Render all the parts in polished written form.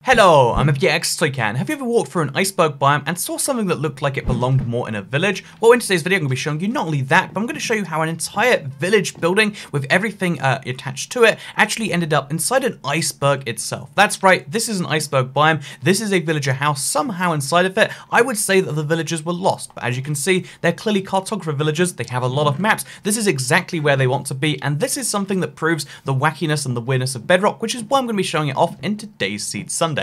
Hello, I'm Bedrock. Have you ever walked through an iceberg biome and saw something that looked like it belonged more in a village? Well, in today's video I'm going to be showing you not only that, but I'm going to show you how an entire village building with everything attached to it actually ended up inside an iceberg itself. That's right, this is an iceberg biome. This is a villager house. Somehow inside of it, I would say that the villagers were lost, but as you can see, they're clearly cartographer villagers. They have a lot of maps. This is exactly where they want to be, and this is something that proves the wackiness and the weirdness of Bedrock, which is why I'm going to be showing it off in today's Seed Sunday.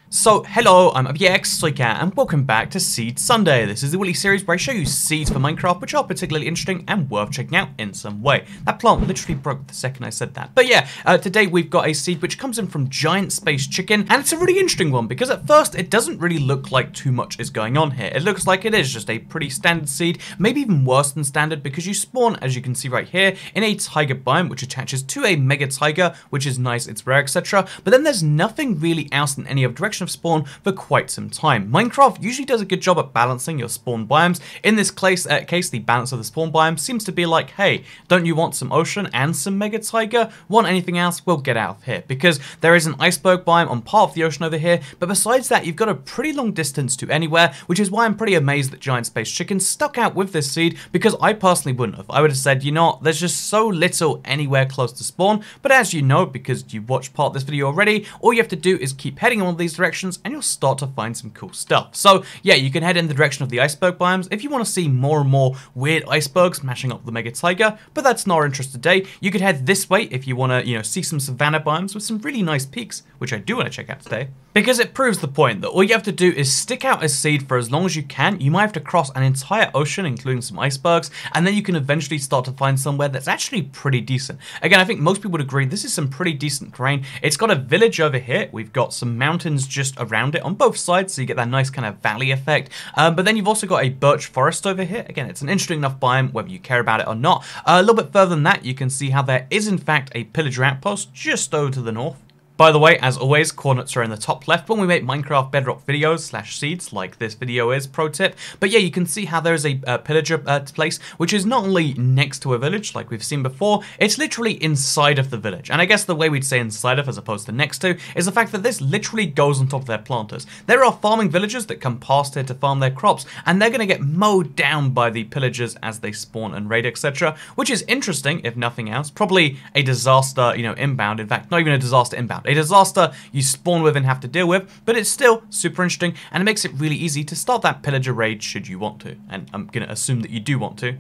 So, hello, I'm Bedrock, and welcome back to Seed Sunday. This is the weekly series where I show you seeds for Minecraft, which are particularly interesting and worth checking out in some way. That plant literally broke the second I said that. But yeah, today we've got a seed which comes in from Giant Space Chicken, and it's a really interesting one because at first it doesn't really look like too much is going on here. It looks like it is just a pretty standard seed, maybe even worse than standard because you spawn, as you can see right here, in a tiger biome which attaches to a mega tiger, which is nice, it's rare, etc. But then there's nothing really else in any other direction of spawn for quite some time. Minecraft usually does a good job at balancing your spawn biomes. In this case, the balance of the spawn biome seems to be like, hey, don't you want some ocean and some mega tiger? Want anything else? Well, get out of here. Because there is an iceberg biome on part of the ocean over here, but besides that, you've got a pretty long distance to anywhere, which is why I'm pretty amazed that Giant Space Chicken stuck out with this seed, because I personally wouldn't have. I would have said, you know, there's just so little anywhere close to spawn, but as you know, because you watched part of this video already, all you have to do is keep heading in one of these directions, and you'll start to find some cool stuff. So yeah, you can head in the direction of the iceberg biomes if you want to see more and more weird icebergs mashing up the mega tiger, but that's not our interest today. You could head this way if you want to, you know, see some savanna biomes with some really nice peaks, which I do want to check out today. Because it proves the point that all you have to do is stick out a seed for as long as you can. You might have to cross an entire ocean, including some icebergs, and then you can eventually start to find somewhere that's actually pretty decent. Again, I think most people would agree this is some pretty decent terrain. It's got a village over here. We've got some mountains just around it on both sides, so you get that nice kind of valley effect. But then you've also got a birch forest over here. Again, it's an interesting enough biome, whether you care about it or not. A little bit further than that, you can see how there is in fact a pillager outpost just over to the north. By the way, as always, coordinates are in the top left when we make Minecraft Bedrock videos / seeds, like this video is, pro tip. But yeah, you can see how there's a pillager place, which is not only next to a village, like we've seen before, it's literally inside of the village. And I guess the way we'd say inside of as opposed to next to is the fact that this literally goes on top of their planters. There are farming villagers that come past here to farm their crops, and they're going to get mowed down by the pillagers as they spawn and raid, etc., which is interesting, if nothing else. Probably a disaster, you know, inbound. In fact, not even a disaster inbound. A disaster you spawn with and have to deal with, but it's still super interesting, and it makes it really easy to start that pillager raid should you want to, and I'm gonna assume that you do want to.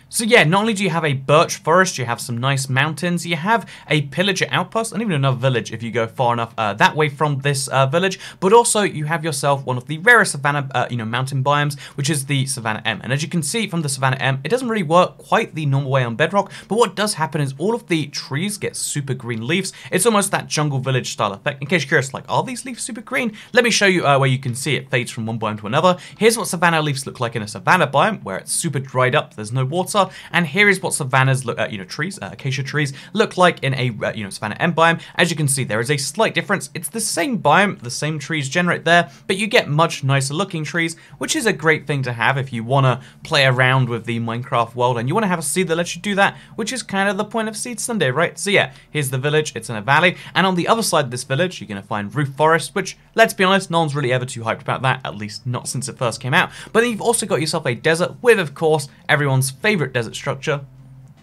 So yeah, not only do you have a birch forest, you have some nice mountains, you have a pillager outpost, and even another village if you go far enough that way from this village, but also you have yourself one of the rarest savanna, mountain biomes, which is the Savanna M. And as you can see from the Savanna M, it doesn't really work quite the normal way on Bedrock, but what does happen is all of the trees get super green leaves. It's almost that jungle village style effect. In case you're curious, like, are these leaves super green? Let me show you where you can see it fades from one biome to another. Here's what savanna leaves look like in a savanna biome, where it's super dried up, there's no water. And here is what savannas look, trees, acacia trees look like in a, Savanna M biome. As you can see, there is a slight difference. It's the same biome, the same trees generate there, but you get much nicer looking trees, which is a great thing to have if you want to play around with the Minecraft world and you want to have a seed that lets you do that, which is kind of the point of Seed Sunday, right? So yeah, here's the village. It's in a valley, and on the other side of this village, you're going to find roof forest, which, let's be honest, no one's really ever too hyped about that, at least not since it first came out. But then you've also got yourself a desert with, of course, everyone's favorite desert structure.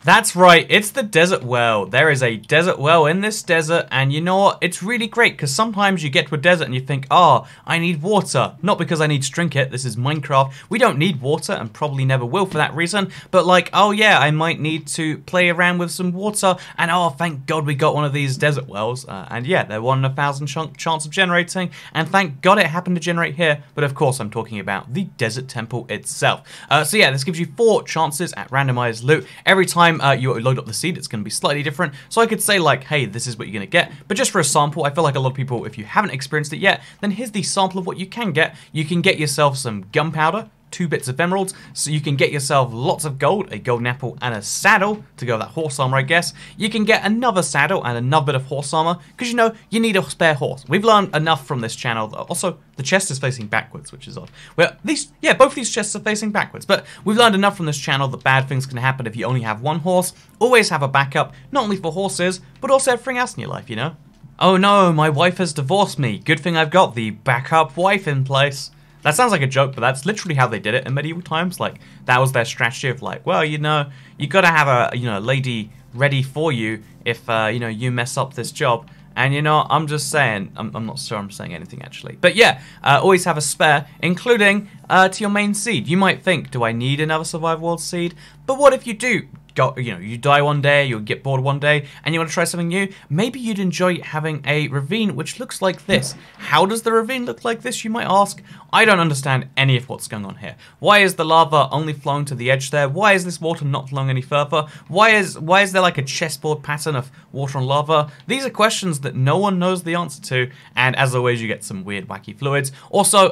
That's right, it's the desert well. There is a desert well in this desert, and you know what? It's really great, because sometimes you get to a desert and you think, oh, I need water. Not because I need to drink it, this is Minecraft. We don't need water, and probably never will for that reason, but like, oh yeah, I might need to play around with some water, and oh, thank God we got one of these desert wells, and yeah, they're 1 in 1,000 chance of generating, and thank God it happened to generate here, but of course I'm talking about the desert temple itself. So yeah, this gives you 4 chances at randomized loot. Every time you load up the seed, it's going to be slightly different. So I could say like, hey, this is what you're going to get. But just for a sample, I feel like a lot of people, if you haven't experienced it yet, then here's the sample of what you can get. You can get yourself some gunpowder, 2 bits of emeralds, so you can get yourself lots of gold, a golden apple, and a saddle to go with that horse armor, I guess. You can get another saddle and another bit of horse armor, because you know, you need a spare horse. We've learned enough from this channel. Also, the chest is facing backwards, which is odd. Well, both these chests are facing backwards, but we've learned enough from this channel that bad things can happen if you only have one horse. Always have a backup, not only for horses, but also everything else in your life, you know? Oh no, my wife has divorced me. Good thing I've got the backup wife in place. That sounds like a joke, but that's literally how they did it in medieval times. Like, that was their strategy of like, well, you know, you gotta have a, you know, lady ready for you if, you know, you mess up this job. And, you know, I'm just saying, I'm not sure I'm saying anything actually. But yeah, always have a spare, including to your main seed. You might think, do I need another Survive World seed? But what if you do? You die one day, you'll get bored one day, and you want to try something new? Maybe you'd enjoy having a ravine which looks like this. How does the ravine look like this, you might ask? I don't understand any of what's going on here. Why is the lava only flowing to the edge there? Why is this water not flowing any further? Why is there like a chessboard pattern of water and lava? These are questions that no one knows the answer to, and as always, you get some weird, wacky fluids. Also,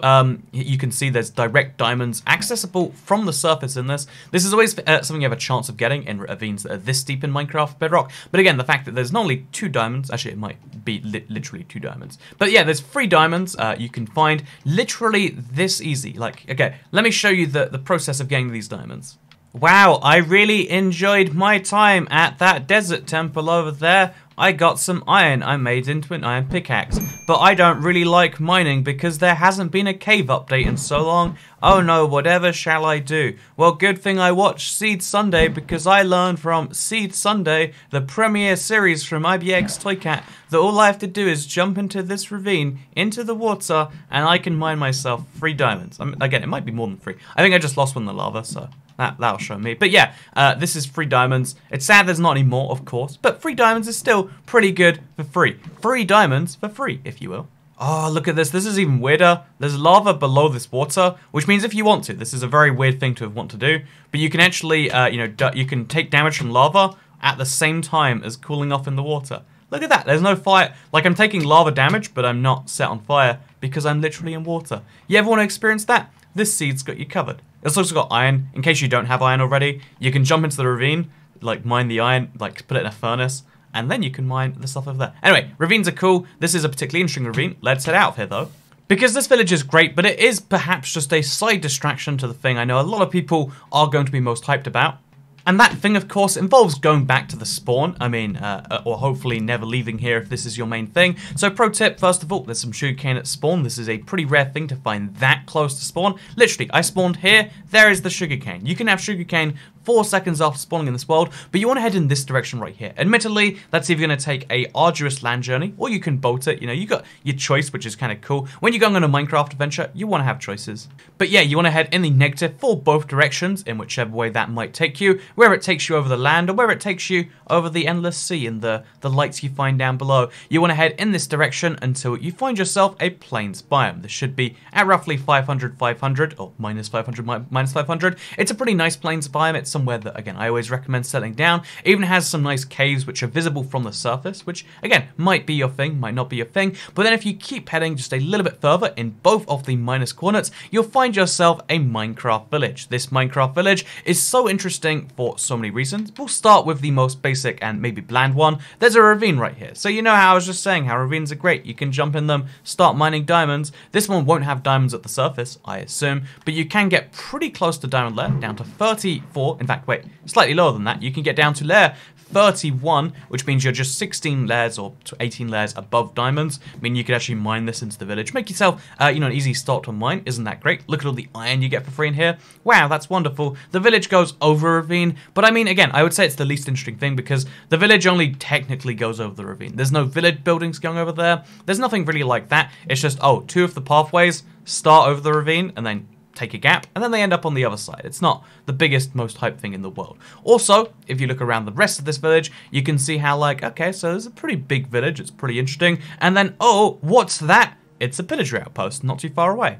you can see there's direct diamonds accessible from the surface in this. This is always something you have a chance of getting in ravines that are this deep in Minecraft Bedrock. But again, the fact that there's not only 2 diamonds, actually it might be literally 2 diamonds. But yeah, there's 3 diamonds you can find literally this easy. Like, okay, let me show you the process of getting these diamonds. Wow, I really enjoyed my time at that desert temple over there. I got some iron I made into an iron pickaxe, but I don't really like mining because there hasn't been a cave update in so long. Oh no, whatever shall I do? Well, good thing I watched Seed Sunday because I learned from Seed Sunday, the premiere series from IBX Toycat, that all I have to do is jump into this ravine, into the water, and I can mine myself 3 diamonds. Again, it might be more than 3. I think I just lost one in the lava, so that'll show me. But yeah, this is 3 diamonds. It's sad there's not any more, of course, but 3 diamonds is still pretty good for free. 3 diamonds for free, if you will. Oh, look at this. This is even weirder. There's lava below this water, which means if you want to, this is a very weird thing to want to do, but you can actually, you can take damage from lava at the same time as cooling off in the water. Look at that. There's no fire. Like, I'm taking lava damage, but I'm not set on fire because I'm literally in water. You ever want to experience that? This seed's got you covered. It's also got iron. In case you don't have iron already, you can jump into the ravine, like mine the iron, like put it in a furnace, and then you can mine the stuff over there. Anyway, ravines are cool. This is a particularly interesting ravine. Let's head out of here, though. Because this village is great, but it is perhaps just a side distraction to the thing I know a lot of people are going to be most hyped about. And that thing, of course, involves going back to the spawn. I mean, or hopefully never leaving here if this is your main thing. So pro tip, first of all, there's some sugarcane at spawn. This is a pretty rare thing to find that close to spawn. Literally, I spawned here, there is the sugarcane. You can have sugarcane 4 seconds after spawning in this world, but you want to head in this direction right here. Admittedly, that's either going to take a arduous land journey, or you can boat it. You know, you got your choice, which is kind of cool. When you're going on a Minecraft adventure, you want to have choices. But yeah, you want to head in the negative for both directions, in whichever way that might take you, where it takes you over the land, or where it takes you over the endless sea and the lights you find down below. You want to head in this direction until you find yourself a plains biome. This should be at roughly 500, 500, or minus 500, minus 500. It's a pretty nice plains biome. It's somewhere that, again, I always recommend settling down. It even has some nice caves which are visible from the surface, which, again, might be your thing, might not be your thing. But then if you keep heading just a little bit further in both of the minus coordinates, you'll find yourself a Minecraft village. This Minecraft village is so interesting for so many reasons. We'll start with the most basic and maybe bland one. There's a ravine right here. So you know how I was just saying how ravines are great. You can jump in them, start mining diamonds. This one won't have diamonds at the surface, I assume, but you can get pretty close to diamond layer, down to 34. In fact, wait, slightly lower than that. You can get down to layer 31, which means you're just 16 layers or 18 layers above diamonds. I mean, you could actually mine this into the village. Make yourself, an easy start to mine. Isn't that great? Look at all the iron you get for free in here. Wow, that's wonderful. The village goes over a ravine, but I mean, again, I would say it's the least interesting thing because the village only technically goes over the ravine. There's no village buildings going over there. There's nothing really like that. It's just, oh, 2 of the pathways start over the ravine and then take a gap, and then they end up on the other side. It's not the biggest, most hype thing in the world. Also, if you look around the rest of this village, you can see how, like, okay, so there's a pretty big village, it's pretty interesting, and then, oh, what's that? It's a pillager outpost, not too far away.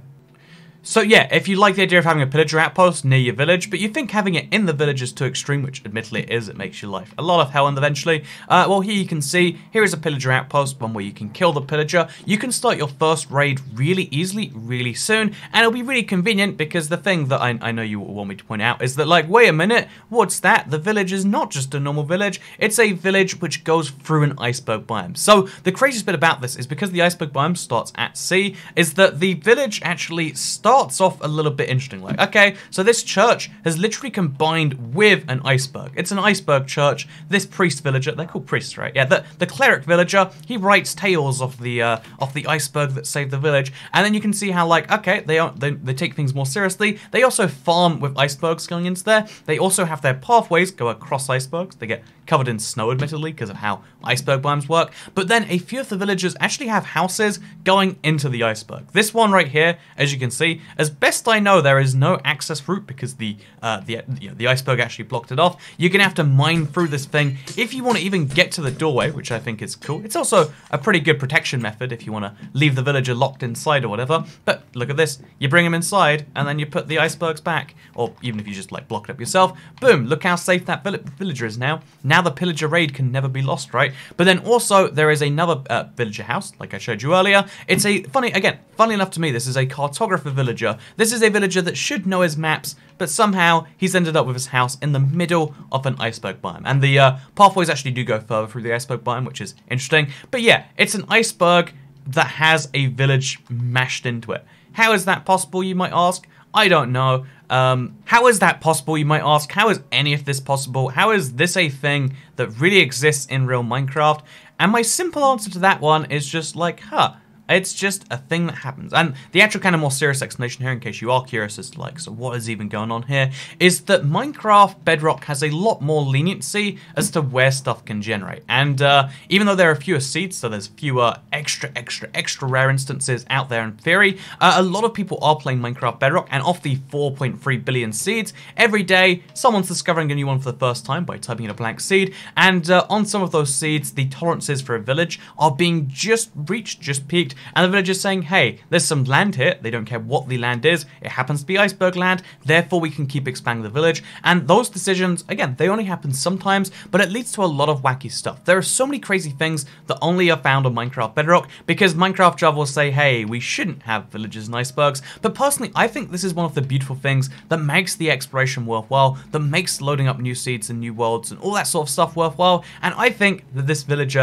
So yeah, if you like the idea of having a pillager outpost near your village, but you think having it in the village is too extreme, which admittedly it is, it makes your life a lot of hell eventually, well, here you can see, here is a pillager outpost, one where you can kill the pillager. You can start your first raid really easily, really soon, and it'll be really convenient because the thing that I know you want me to point out is that, like, wait a minute, what's that? The village is not just a normal village, it's a village which goes through an iceberg biome. So the craziest bit about this is because the iceberg biome starts at sea, is that the village actually starts starts off a little bit interesting. Like, okay, so this church has literally combined with an iceberg. It's an iceberg church. This priest villager, they're called priests, right? Yeah, the cleric villager, he writes tales of the iceberg that saved the village. And then you can see how, like, okay, they take things more seriously. They also farm with icebergs going into there. They also have their pathways go across icebergs. They get covered in snow, admittedly, because of how iceberg biomes work. But then a few of the villagers actually have houses going into the iceberg. This one right here, as you can see, as best I know, there is no access route because the iceberg actually blocked it off. You're gonna have to mine through this thing if you want to even get to the doorway, which I think is cool. It's also a pretty good protection method if you want to leave the villager locked inside or whatever. But look at this, you bring them inside and then you put the icebergs back, or even if you just like block it up yourself, boom, look how safe that villager is now. Now the pillager raid can never be lost, right? But then also there is another villager house, like I showed you earlier. It's a funny enough to me, this is a cartographer villager. This is a villager that should know his maps, but somehow he's ended up with his house in the middle of an iceberg biome. And the pathways actually do go further through the iceberg biome, which is interesting. But yeah, it's an iceberg that has a village mashed into it. How is that possible, you might ask? I don't know. How is that possible, you might ask? How is any of this possible? How is this a thing that really exists in real Minecraft? And my simple answer to that one is just like, it's just a thing that happens. And the actual kind of more serious explanation here, in case you are curious as to like, so what is even going on here, is that Minecraft Bedrock has a lot more leniency as to where stuff can generate. And even though there are fewer seeds, so there's fewer extra rare instances out there in theory, a lot of people are playing Minecraft Bedrock, and off the 4.3 billion seeds, every day someone's discovering a new one for the first time by typing in a blank seed, and on some of those seeds, the tolerances for a village are being just peaked. And the villagers saying, hey, there's some land here. They don't care what the land is. It happens to be iceberg land. Therefore, we can keep expanding the village. And those decisions, again, they only happen sometimes, but it leads to a lot of wacky stuff. There are so many crazy things that only are found on Minecraft Bedrock because Minecraft Java will say, hey, we shouldn't have villages and icebergs. But personally, I think this is one of the beautiful things that makes the exploration worthwhile, that makes loading up new seeds and new worlds and all that sort of stuff worthwhile. And I think that this village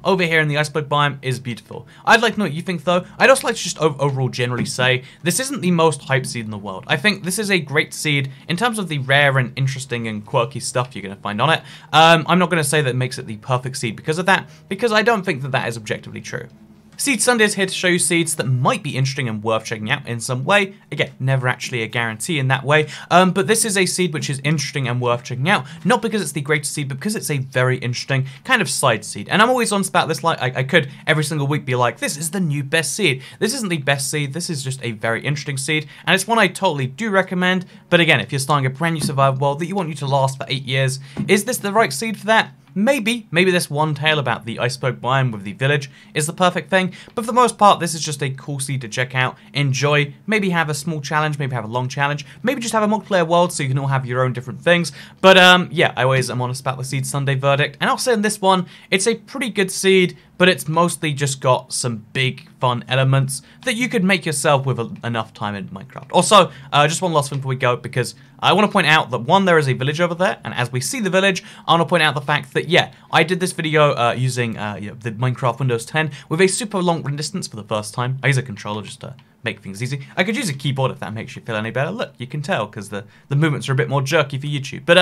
over here in the iceberg biome is beautiful. I'd like to know what you think though. I'd also like to just overall generally say this isn't the most hyped seed in the world. I think this is a great seed in terms of the rare and interesting and quirky stuff you're going to find on it. I'm not going to say that it makes it the perfect seed because of that, because I don't think that that is objectively true. Seed Sunday is here to show you seeds that might be interesting and worth checking out in some way. Again, never actually a guarantee in that way, but this is a seed which is interesting and worth checking out, not because it's the greatest seed, but because it's a very interesting kind of side seed. And I'm always honest about this, like I could every single week be like, this is the new best seed. This isn't the best seed, this is just a very interesting seed, and it's one I totally do recommend. But again, if you're starting a brand new survival world that you want you to last for 8 years, is this the right seed for that? Maybe this one tale about the iceberg biome with the village is the perfect thing, but for the most part, this is just a cool seed to check out, enjoy, maybe have a small challenge, maybe have a long challenge, maybe just have a multiplayer world so you can all have your own different things. But yeah, I always am honest about the Seed Sunday verdict, and I'll say in this one, it's a pretty good seed, but it's mostly just got some big fun elements that you could make yourself with enough time in Minecraft. Also, just one last thing before we go, because I want to point out that one, there is a village over there, and as we see the village, I want to point out the fact that, yeah, I did this video using the Minecraft Windows 10 with a super long run distance for the first time. I use a controller just to make things easy. I could use a keyboard if that makes you feel any better. Look, you can tell because the movements are a bit more jerky for YouTube. But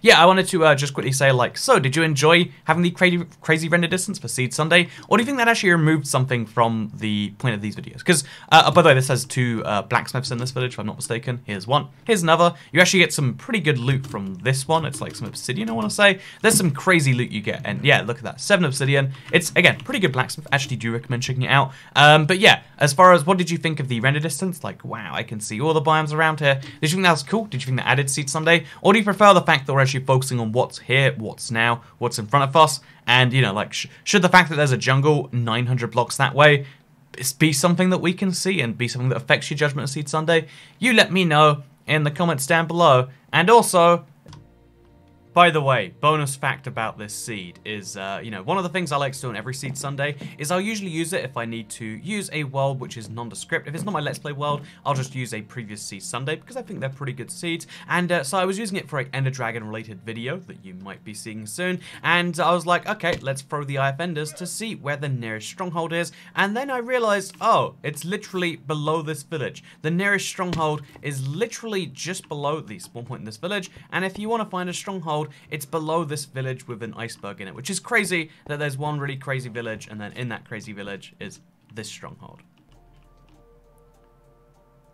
yeah, I wanted to just quickly say, like, so did you enjoy having the crazy render distance for Seed Sunday, or do you think that actually removed something from the point of these videos? Because by the way, this has two blacksmiths in this village, if I'm not mistaken. Here's one, here's another. You actually get some pretty good loot from this one. It's like some obsidian, I want to say. There's some crazy loot you get, and yeah, look at that, 7 obsidian. It's again pretty good blacksmith. Actually, do recommend checking it out. But yeah, as far as what did you think of the render distance? Like, wow, I can see all the biomes around here. Did you think that was cool? Did you think that added Seed Sunday? Or do you prefer the fact that we're actually focusing on what's here, what's now, what's in front of us? And, you know, like, should the fact that there's a jungle 900 blocks that way be something that we can see and be something that affects your judgment of Seed Sunday? You let me know in the comments down below. And also, By the way, bonus fact about this seed is, one of the things I like to do on every Seed Sunday is I'll usually use it if I need to use a world which is nondescript. If it's not my Let's Play world, I'll just use a previous Seed Sunday because I think they're pretty good seeds. And so I was using it for an Ender Dragon related video that you might be seeing soon. And I was like, okay, let's throw the Eye of Enders to see where the nearest stronghold is. And then I realized, oh, it's literally below this village. The nearest stronghold is literally just below the spawn point in this village. And if you want to find a stronghold, it's below this village with an iceberg in it, which is crazy that there's one really crazy village, and then in that crazy village is this stronghold.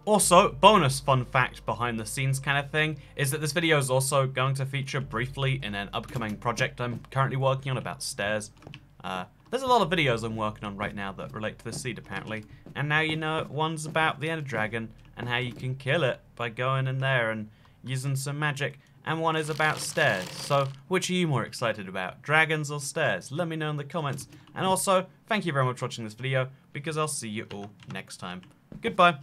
Also, bonus fun fact behind the scenes kind of thing is that this video is also going to feature briefly in an upcoming project I'm currently working on about stairs. There's a lot of videos I'm working on right now that relate to this seed apparently, and now you know one's about the Ender Dragon and how you can kill it by going in there and using some magic, and one is about stairs. So, which are you more excited about, dragons or stairs? Let me know in the comments. And also, thank you very much for watching this video, because I'll see you all next time. Goodbye.